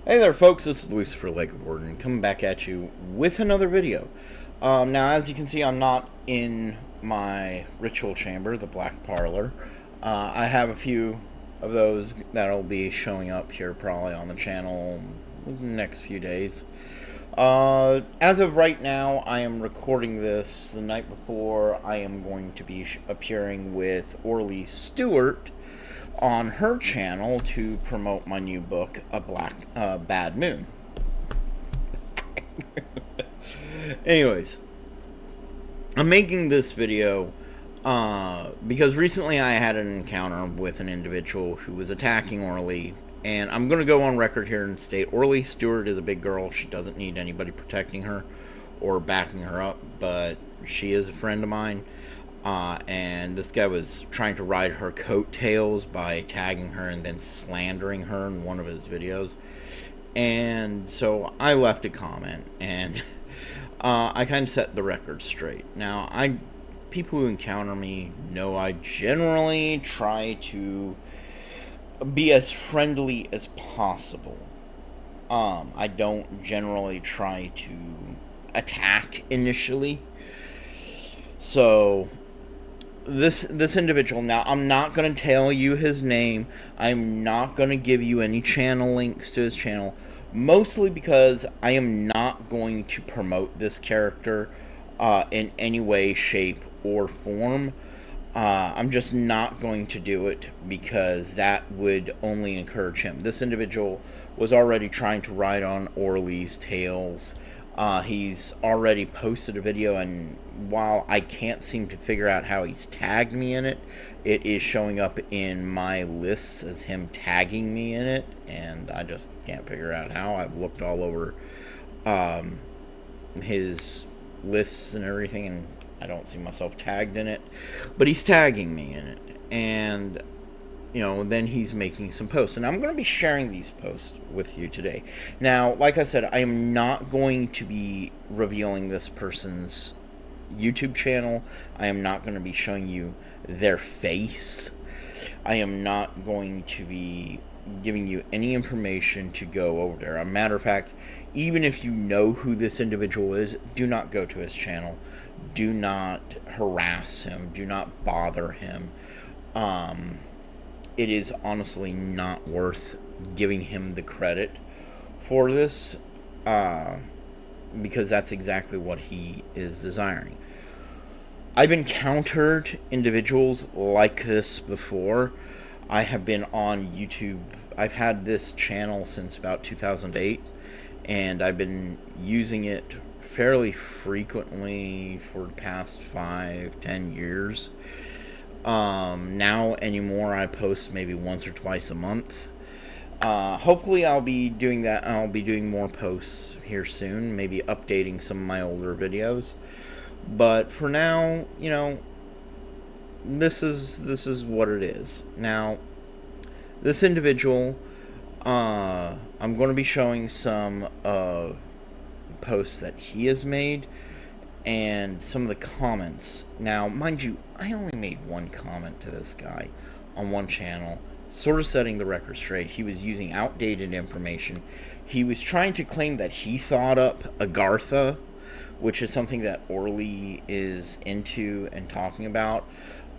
Hey there, folks. This is Lucifer Lake Warden coming back at you with another video. Now, as you can see, I'm not in my ritual chamber, the Black Parlor. I have a few of those that'll be showing up here probably on the channel in the next few days. As of right now, I am recording this the night before I am going to be appearing with Orly Stewart on her channel to promote my new book, Bad Moon. Anyways, I'm making this video because recently I had an encounter with an individual who was attacking Orly, and I'm going to go on record here and state Orly Stewart is a big girl. She doesn't need anybody protecting her or backing her up, but she is a friend of mine. And this guy was trying to ride her coattails by tagging her and then slandering her in one of his videos. And so I left a comment, and I kind of set the record straight. Now, people who encounter me know I generally try to be as friendly as possible. I don't generally try to attack initially. So this individual, now I'm not going to tell you his name. I'm not going to give you any channel links to his channel, mostly because I am not going to promote this character in any way, shape, or form. I'm just not going to do it because that would only encourage him. This individual was already trying to ride on Orly's tails. He's already posted a video, and while I can't seem to figure out how he's tagged me in it, it is showing up in my lists as him tagging me in it, and I just can't figure out how. I've looked all over his lists and everything, and I don't see myself tagged in it, but he's tagging me in it, and then he's making some posts, and I'm going to be sharing these posts with you today. Now, like I said, I am not going to be revealing this person's YouTube channel. I am not going to be showing you their face. I am not going to be giving you any information to go over there. As a matter of fact, even if you know who this individual is, do not go to his channel. Do not harass him. Do not bother him. It is honestly not worth giving him the credit for this, because that's exactly what he is desiring. I've encountered individuals like this before. I have been on YouTube. I've had this channel since about 2008, and I've been using it fairly frequently for the past 5-10 years. Now anymore, I post maybe once or twice a month. Hopefully I'll be doing that. I'll be doing more posts here soon, maybe updating some of my older videos. But for now, this is what it is. Now, this individual, I'm going to be showing some posts that he has made and some of the comments. Now, mind you, I only made one comment to this guy on one channel, sort of setting the record straight. He was using outdated information. He was trying to claim that he thought up Agartha, which is something that Orly is into and talking about.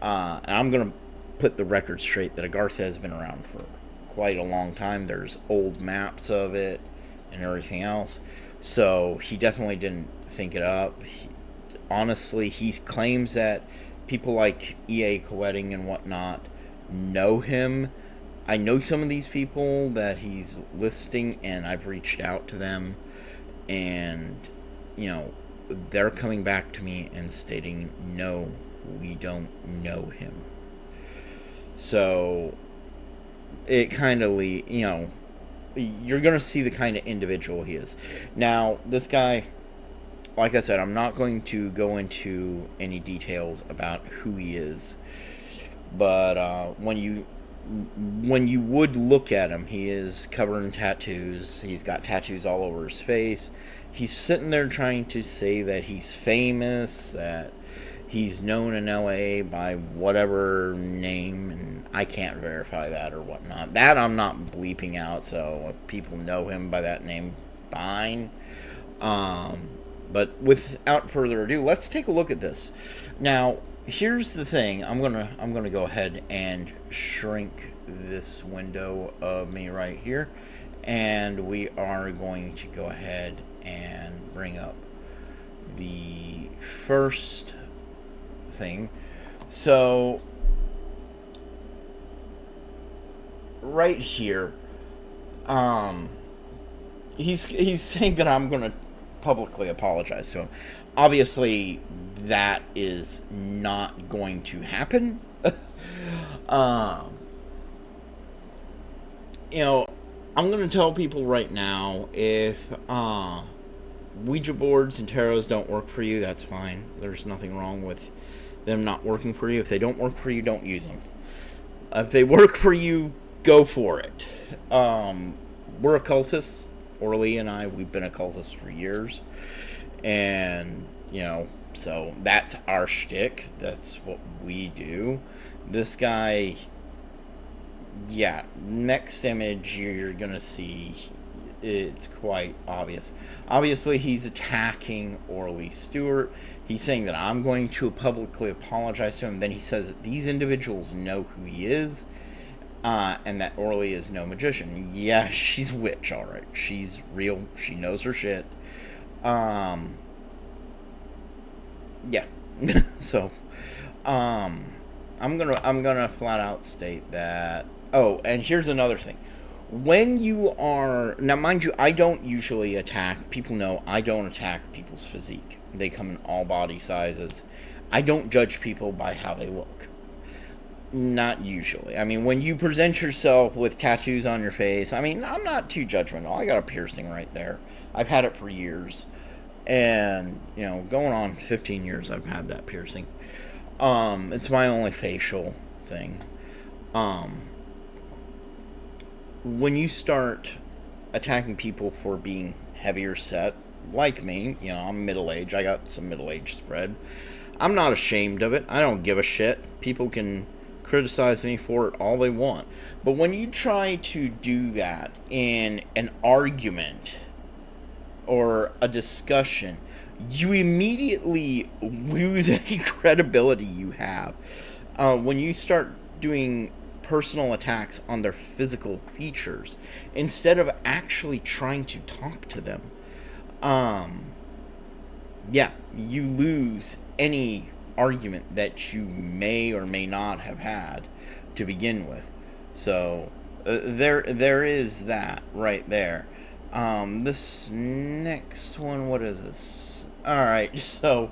And I'm going to put the record straight that Agartha has been around for quite a long time. There's old maps of it and everything else. So he definitely didn't think it up. Honestly, he claims that people like E.A. Koetting and whatnot know him. I know some of these people that he's listing, and I've reached out to them, and they're coming back to me and stating, no, we don't know him. So it kind of you're gonna see the kind of individual he is. Now, this guy, like I said, I'm not going to go into any details about who he is, but when you would look at him, he is covered in tattoos. He's got tattoos all over his face. He's sitting there trying to say that he's famous, that He's known in LA by whatever name, and I can't verify that or whatnot. That I'm not bleeping out, so if people know him by that name, fine. But without further ado, let's take a look at this. Now, here's the thing. I'm gonna go ahead and shrink this window of me right here, and we are going to go ahead and bring up the first thing. So right here, he's saying that I'm gonna publicly apologize to him. Obviously, that is not going to happen. um, you know, I'm gonna tell people right now, if Ouija boards and tarots don't work for you, that's fine. There's nothing wrong with them not working for you. If they don't work for you, don't use them. If they work for you, go for it. We're occultists. Orly and I, we've been occultists for years. And, so that's our shtick. That's what we do. This guy, yeah, next image you're going to see, it's quite obvious. Obviously, he's attacking Orly Stewart. He's saying that I'm going to publicly apologize to him. Then he says that these individuals know who he is, and that Orly is no magician. Yeah, she's a witch, all right. She's real. She knows her shit. Yeah. So, I'm gonna flat out state that. Oh, and here's another thing. When you are now, mind you, I don't usually attack. People know I don't attack people's physique. They come in all body sizes. I don't judge people by how they look. Not usually. I mean, when you present yourself with tattoos on your face, I mean, I'm not too judgmental. I got a piercing right there. I've had it for years. And, going on 15 years I've had that piercing. It's my only facial thing. When you start attacking people for being heavier set, like me, I'm middle-aged. I got some middle-age spread. I'm not ashamed of it. I don't give a shit. People can criticize me for it all they want. But when you try to do that in an argument or a discussion, you immediately lose any credibility you have. When you start doing personal attacks on their physical features instead of actually trying to talk to them, yeah, you lose any argument that you may or may not have had to begin with. So there is that right there. This next one, what is this? Alright, so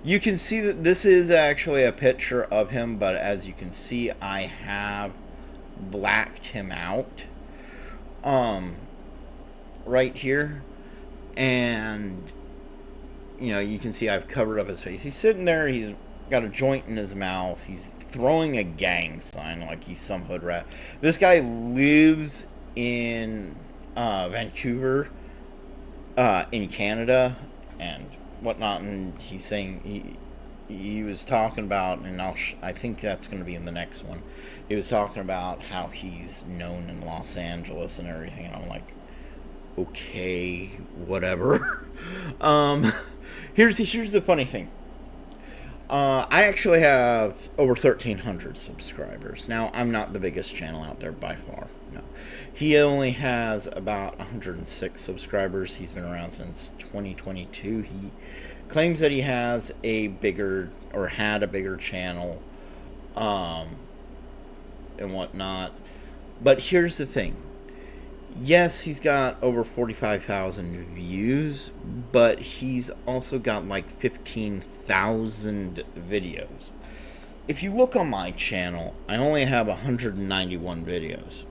you can see that this is actually a picture of him, but as you can see, I have blacked him out right here, and you can see I've covered up his face. He's sitting there, he's got a joint in his mouth, he's throwing a gang sign like he's some hood rat. This guy lives in Vancouver, in Canada, and whatnot, and he's saying he was talking about, and I think that's going to be in the next one. He was talking about how he's known in Los Angeles and everything, and I'm like, okay, whatever. Here's the funny thing. I actually have over 1,300 subscribers. Now, I'm not the biggest channel out there by far. No. He only has about 106 subscribers. He's been around since 2022. He claims that he has a bigger, or had a bigger channel, and whatnot. But here's the thing. Yes, he's got over 45,000 views, but he's also got like 15,000 videos. If you look on my channel, I only have 191 videos,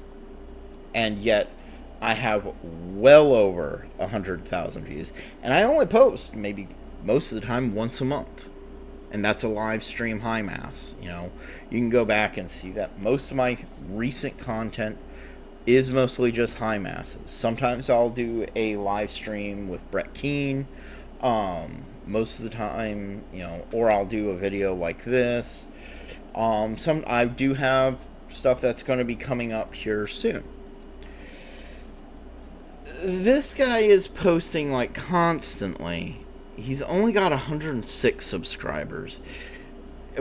and yet I have well over 100,000 views, and I only post maybe most of the time once a month, and that's a live stream high mass. You can go back and see that most of my recent content is mostly just high masses. Sometimes I'll do a live stream with Brett Keane, most of the time, or I'll do a video like this. I do have stuff that's going to be coming up here soon. This guy is posting like constantly. He's only got 106 subscribers,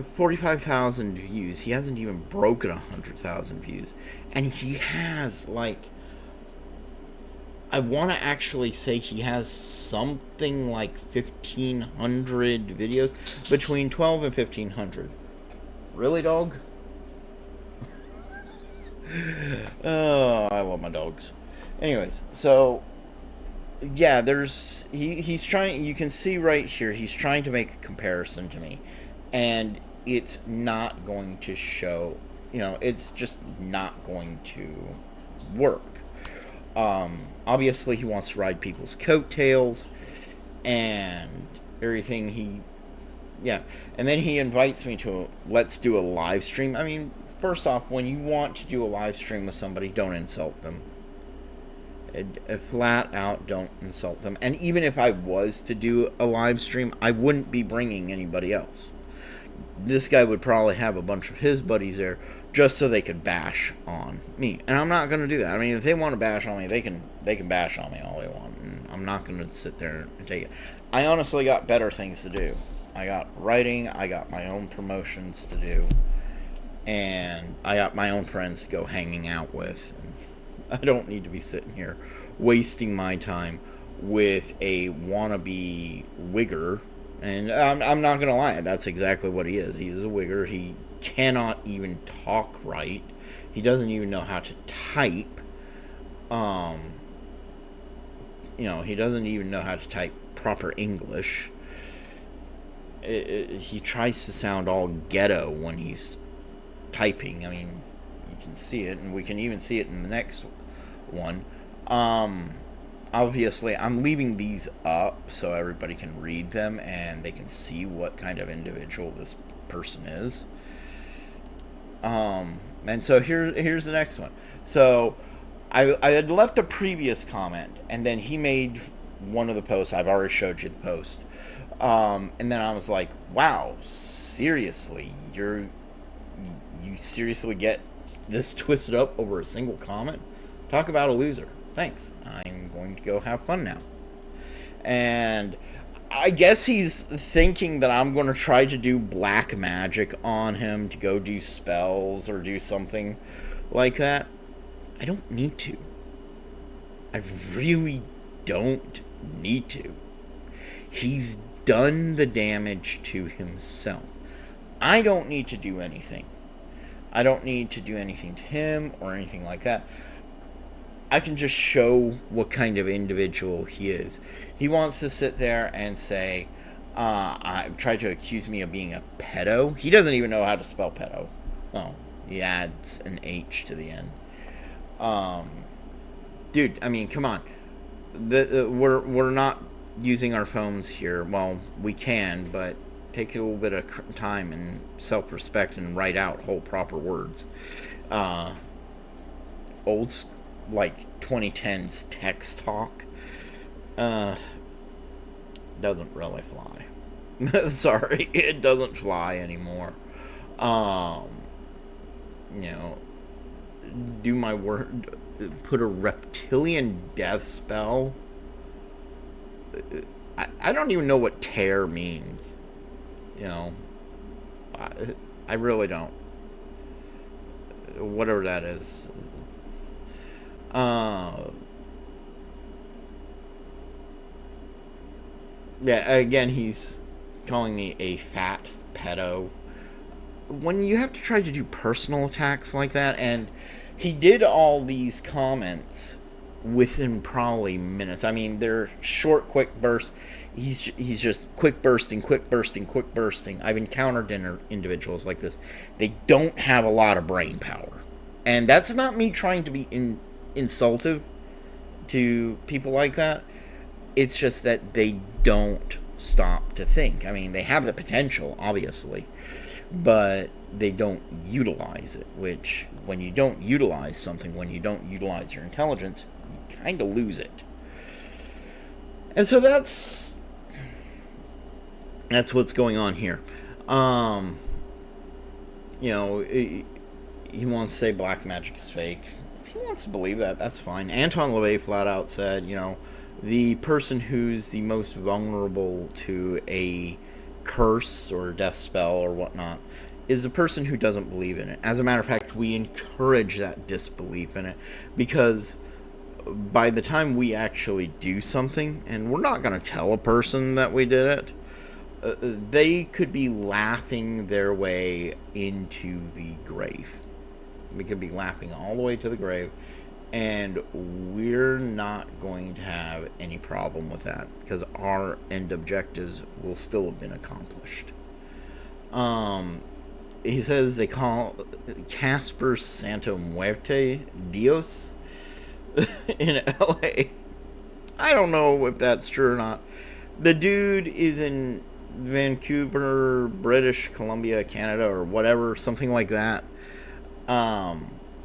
45,000 views. He hasn't even broken 100,000 views, and he has like, I want to actually say he has something like 1,500 videos, between 12 and 1,500. Really, dog? Oh, I love my dogs. Anyways, so yeah, he's trying. You can see right here, he's trying to make a comparison to me, and it's not going to show. It's just not going to work. Obviously, he wants to ride people's coattails and everything. Yeah, and then he invites me to let's do a live stream. I mean, first off, when you want to do a live stream with somebody, don't insult them. Flat out, don't insult them. And even if I was to do a live stream, I wouldn't be bringing anybody else. This guy would probably have a bunch of his buddies there just so they could bash on me, and I'm not going to do that. I mean, if they want to bash on me, they can bash on me all they want, and I'm not going to sit there and take it. I honestly got better things to do. I got writing, I got my own promotions to do, and I got my own friends to go hanging out with. And I don't need to be sitting here wasting my time with a wannabe wigger. And I'm not going to lie, that's exactly what he is. He is a wigger. He cannot even talk right. He doesn't even know how to type. He doesn't even know how to type proper English. He tries to sound all ghetto when he's typing. I mean, you can see it, and we can even see it in the next one. Obviously, I'm leaving these up so everybody can read them and they can see what kind of individual this person is. And so here's the next one. So I had left a previous comment, and then he made one of the posts. I've already showed you the post. And then I was like, wow, seriously, you seriously get this twisted up over a single comment? Talk about a loser. Thanks. I'm going to go have fun now. And I guess he's thinking that I'm going to try to do black magic on him to go do spells or do something like that. I don't need to. I really don't need to. He's done the damage to himself. I don't need to do anything. I don't need to do anything to him or anything like that. I can just show what kind of individual he is. He wants to sit there and say, tried to accuse me of being a pedo. He doesn't even know how to spell pedo. Oh, he adds an H to the end. Dude, I mean, come on. We're not using our phones here. Well, we can, but take a little bit of time and self-respect and write out whole proper words. Like 2010s text talk doesn't really fly. Sorry, it doesn't fly anymore. Do my word, put a reptilian death spell. I don't even know what tear means. I really don't. Whatever that is. Yeah, again, he's calling me a fat pedo. When you have to try to do personal attacks like that, and he did all these comments within probably minutes. I mean, they're short, quick bursts. He's just quick bursting. I've encountered individuals like this. They don't have a lot of brain power. And that's not me trying to be insultive to people like that. It's just that they don't stop to think. I mean, they have the potential, obviously, but they don't utilize it, which when you don't utilize something, when you don't utilize your intelligence, you kind of lose it. And so that's That's what's going on here. Um, you know, he wants to say black magic is fake. If he wants to believe that, that's fine. Anton LaVey flat out said, you know, the person who's the most vulnerable to a curse or death spell or whatnot is the person who doesn't believe in it. As a matter of fact, we encourage that disbelief in it because by the time we actually do something, and we're not going to tell a person that we did it, they could be laughing their way into the grave. They could be laughing all the way to the grave, and we're not going to have any problem with that because our end objectives will still have been accomplished. Um, he says they call Casper Santa Muerte Dios in LA. I don't know if that's true or not. The dude is in Vancouver, British Columbia, Canada, or whatever, something like that.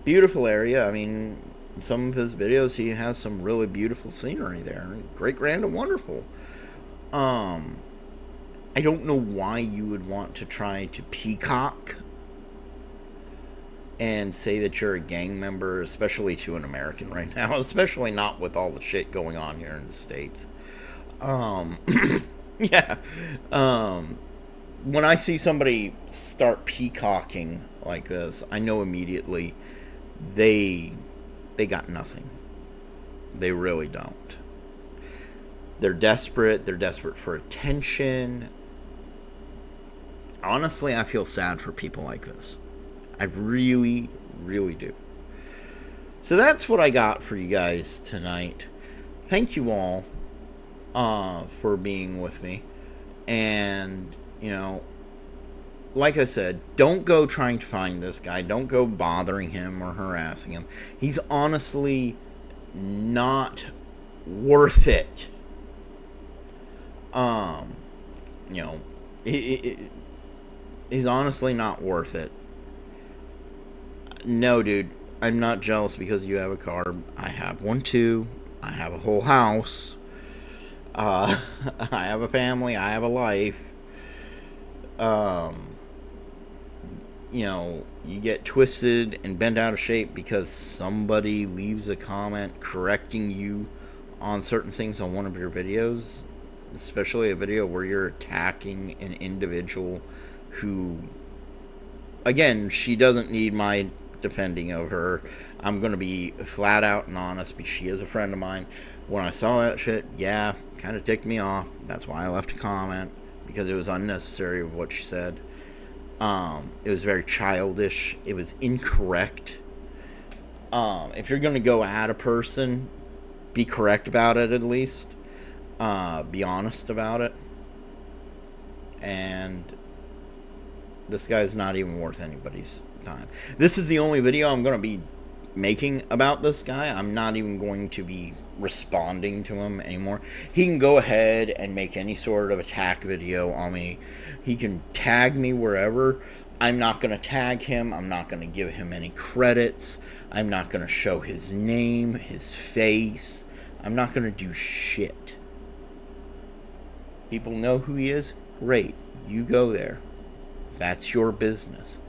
Beautiful area. I mean, in some of his videos, he has some really beautiful scenery there. Great, grand, and wonderful. Um, I don't know why you would want to try to peacock and say that you're a gang member, especially to an American right now, especially not with all the shit going on here in the States. Um, yeah. Um, when I see somebody start peacocking like this, I know immediately they they got nothing. They really don't. They're desperate. They're desperate for attention. Honestly, I feel sad for people like this. I really, really do. So that's what I got for you guys tonight. Thank you all for being with me. And, you know, like I said, don't go trying to find this guy. Don't go bothering him or harassing him. He's honestly not worth it. Um, you know, he's honestly not worth it. No, dude, I'm not jealous because you have a car. I have one too. I have a whole house. Uh, I have a family. I have a life. Um, you know, you get twisted and bent out of shape because somebody leaves a comment correcting you on certain things on one of your videos, especially a video where you're attacking an individual who, again, she doesn't need my defending of her. I'm going to be flat out and honest because she is a friend of mine. When I saw that shit, yeah, kind of ticked me off. That's why I left a comment, because it was unnecessary of what she said. It was very childish. It was incorrect. If you're going to go at a person, be correct about it at least. Be honest about it. And this guy's not even worth anybody's time. This is the only video I'm going to be making about this guy. I'm not even going to be responding to him anymore. He can go ahead and make any sort of attack video on me. He can tag me wherever. I'm not going to tag him. I'm not going to give him any credits. I'm not going to show his name, his face. I'm not going to do shit. People know who he is. Great. You go there. That's your business.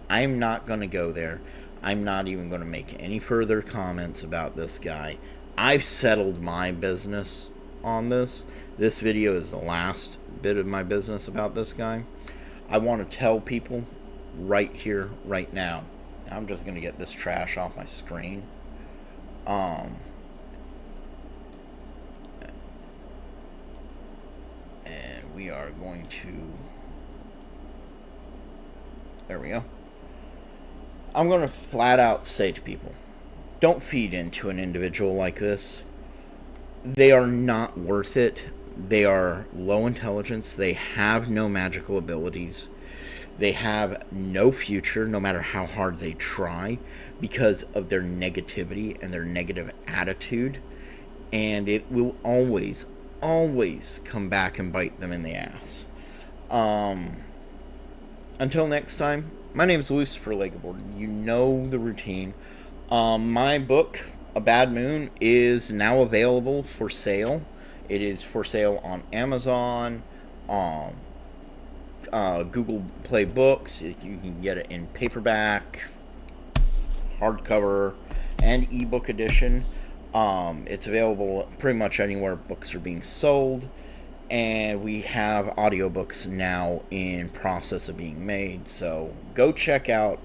I'm not going to go there. I'm not even going to make any further comments about this guy. I've settled my business on this. This video is the last bit of my business about this guy. I want to tell people right here, right now. I'm just going to get this trash off my screen. And we are going to... There we go. I'm going to flat out say to people, don't feed into an individual like this. They are not worth it. They are low intelligence. They have no magical abilities. They have no future, no matter how hard they try, because of their negativity and their negative attitude. And it will always, always come back and bite them in the ass. Until next time, my name is Lucifer Legaborden. You know the routine. My book, A Bad Moon, is now available for sale. It is for sale on Amazon, Google Play Books. You can get it in paperback, hardcover, and ebook edition. It's available pretty much anywhere books are being sold, and we have audiobooks now in process of being made. So go check out,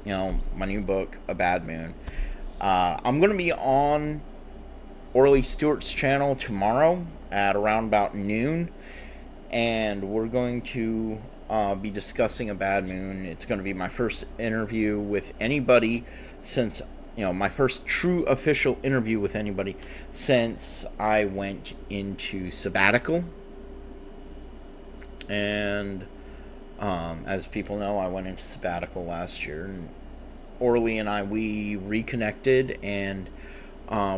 my new book, A Bad Moon. I'm going to be on Orly Stewart's channel tomorrow at around about noon, and we're going to be discussing A Bad Moon. It's going to be my first interview with anybody since, my first true official interview with anybody since I went into sabbatical. And as people know, I went into sabbatical last year, and Orly and we reconnected, and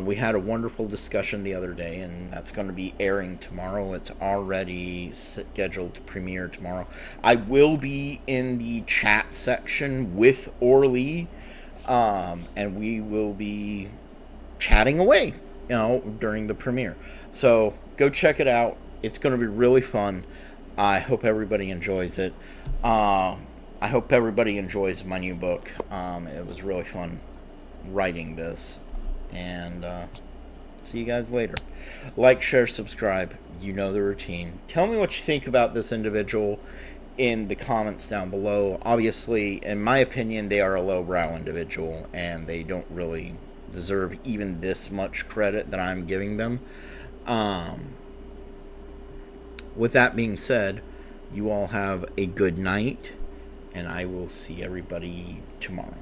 we had a wonderful discussion the other day, and that's going to be airing tomorrow. It's already scheduled to premiere tomorrow. I will be in the chat section with Orly, and we will be chatting away, during the premiere. So go check it out. It's going to be really fun. I hope everybody enjoys it. I hope everybody enjoys my new book. It was really fun writing this. And see you guys later. Like, share, subscribe. You know the routine. Tell me what you think about this individual in the comments down below. Obviously, in my opinion, they are a lowbrow individual, and they don't really deserve even this much credit that I'm giving them. With that being said, you all have a good night, and I will see everybody tomorrow.